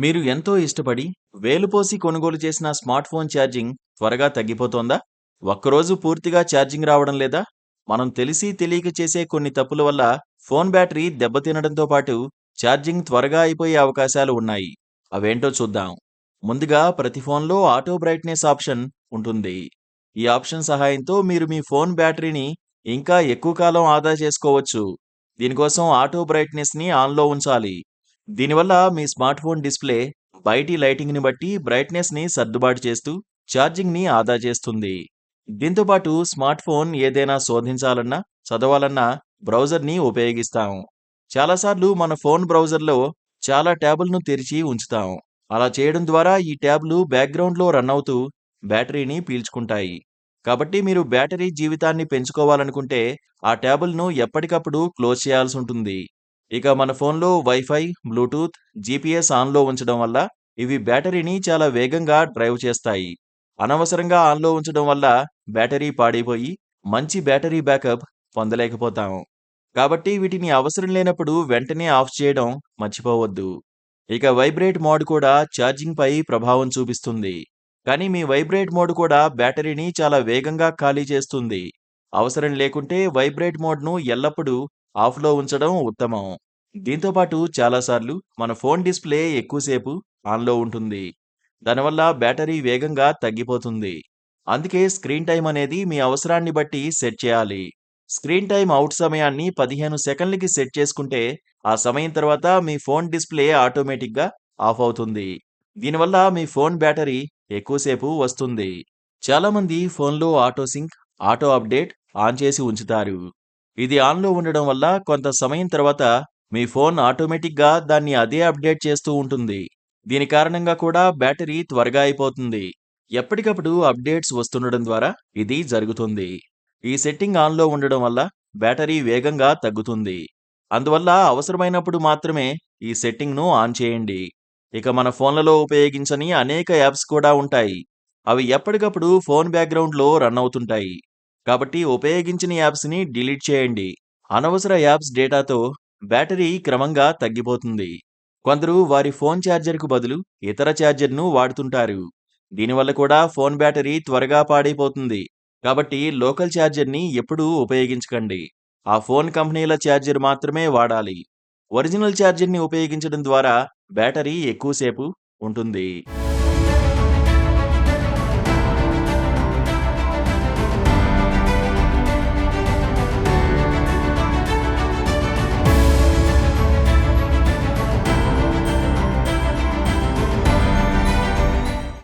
మీరు ఎంతో ఇష్టపడి, వేలుపోసి కొనుగోలు చేసిన స్మార్ట్ ఫోన్ ఛార్జింగ్ త్వరగా తగ్గిపోతోందా? ఒక్కరోజు పూర్తిగా ఛార్జింగ్ రావడం లేదా? మనం తెలిసి తెలియక చేసే కొన్ని తప్పుల వల్ల ఫోన్ బ్యాటరీ దెబ్బతినడంతో పాటు ఛార్జింగ్ త్వరగా అయిపోయే అవకాశాలు ఉన్నాయి. అవేంటో చూద్దాం. ముందుగా ప్రతి ఫోన్లో ఆటో బ్రైట్నెస్ ఆప్షన్ ఉంటుంది. ఈ ఆప్షన్ సహాయంతో మీరు మీ ఫోన్ బ్యాటరీని ఇంకా ఎక్కువ కాలం ఆదా చేసుకోవచ్చు. దీనికోసం ఆటో బ్రైట్నెస్ని ఆన్లో ఉంచాలి. దీనివల్ల మీ స్మార్ట్ ఫోన్ డిస్ప్లే బయటి లైటింగ్ని బట్టి బ్రైట్నెస్ని సర్దుబాటు చేస్తూ ఛార్జింగ్ని ఆదా చేస్తుంది. దీంతో పాటు స్మార్ట్ ఫోన్ ఏదైనా శోధించాలన్నా, చదవాలన్నా బ్రౌజర్ని ఉపయోగిస్తాం. చాలాసార్లు మన ఫోన్ బ్రౌజర్లో చాలా ట్యాబులను తెరిచి ఉంచుతాం. అలా చేయడం ద్వారా ఈ ట్యాబ్లు బ్యాక్గ్రౌండ్లో రన్ అవుతూ బ్యాటరీని పీల్చుకుంటాయి. కాబట్టి మీరు బ్యాటరీ జీవితాన్ని పెంచుకోవాలనుకుంటే ఆ ట్యాబులను ఎప్పటికప్పుడు క్లోజ్ చేయాల్సి ఉంటుంది. ఇక మన ఫోన్లో వైఫై, బ్లూటూత్, జీపీఎస్ ఆన్లో ఉంచడం వల్ల ఇవి బ్యాటరీని చాలా వేగంగా డ్రైవ్ చేస్తాయి. అనవసరంగా ఆన్లో ఉంచడం వల్ల బ్యాటరీ పాడైపోయి మంచి బ్యాటరీ బ్యాకప్ పొందలేకపోతాం. కాబట్టి వీటిని అవసరం లేనప్పుడు వెంటనే ఆఫ్ చేయడం మర్చిపోవద్దు. ఇక వైబ్రేట్ మోడ్ కూడా ఛార్జింగ్ పై ప్రభావం చూపిస్తుంది. కానీ మీ వైబ్రేట్ మోడ్ కూడా బ్యాటరీని చాలా వేగంగా ఖాళీ చేస్తుంది. అవసరం లేకుంటే వైబ్రేట్ మోడ్ను ఎల్లప్పుడూ ఆఫ్లో ఉంచడం ఉత్తమం. దీంతో పాటు చాలాసార్లు మన ఫోన్ డిస్ప్లే ఎక్కువసేపు ఆన్లో ఉంటుంది. దానివల్ల బ్యాటరీ వేగంగా తగ్గిపోతుంది. అందుకే స్క్రీన్ టైం అనేది మీ అవసరాన్ని బట్టి సెట్ చేయాలి. స్క్రీన్ టైం అవుట్ సమయాన్ని 15 సెకన్లకి సెట్ చేసుకుంటే ఆ సమయం తర్వాత మీ ఫోన్ డిస్ప్లే ఆటోమేటిక్గా ఆఫ్ అవుతుంది. దీనివల్ల మీ ఫోన్ బ్యాటరీ ఎక్కువసేపు వస్తుంది. చాలామంది ఫోన్లో auto sync, auto update on చేసి ఉంచుతారు. ఇది ఆన్లో ఉండడం వల్ల కొంత సమయం తర్వాత మీ ఫోన్ ఆటోమేటిక్గా దాన్ని అదే అప్డేట్ చేస్తూ ఉంటుంది. దీని కారణంగా కూడా బ్యాటరీ త్వరగా అయిపోతుంది. ఎప్పటికప్పుడు అప్డేట్స్ వస్తుండడం ద్వారా ఇది జరుగుతుంది. ఈ సెట్టింగ్ ఆన్లో ఉండడం వల్ల బ్యాటరీ వేగంగా తగ్గుతుంది. అందువల్ల అవసరమైనప్పుడు మాత్రమే ఈ సెట్టింగ్ను ఆన్ చేయండి. ఇక మన ఫోన్లలో ఉపయోగించని అనేక యాప్స్ కూడా ఉంటాయి. అవి ఎప్పటికప్పుడు ఫోన్ బ్యాక్గ్రౌండ్లో రన్ అవుతుంటాయి. కాబట్టి ఉపయోగించిన యాప్స్ని డిలీట్ చేయండి. అనవసర యాప్స్ డేటాతో బ్యాటరీ క్రమంగా తగ్గిపోతుంది. కొందరు వారి ఫోన్ ఛార్జర్కు బదులు ఇతర ఛార్జర్ను వాడుతుంటారు. దీనివల్ల కూడా ఫోన్ బ్యాటరీ త్వరగా పాడైపోతుంది. కాబట్టి లోకల్ ఛార్జర్ని ఎప్పుడూ ఉపయోగించకండి. ఆ ఫోన్ కంపెనీల ఛార్జర్ మాత్రమే వాడాలి. ఒరిజినల్ ఛార్జర్ని ఉపయోగించడం ద్వారా బ్యాటరీ ఎక్కువసేపు ఉంటుంది.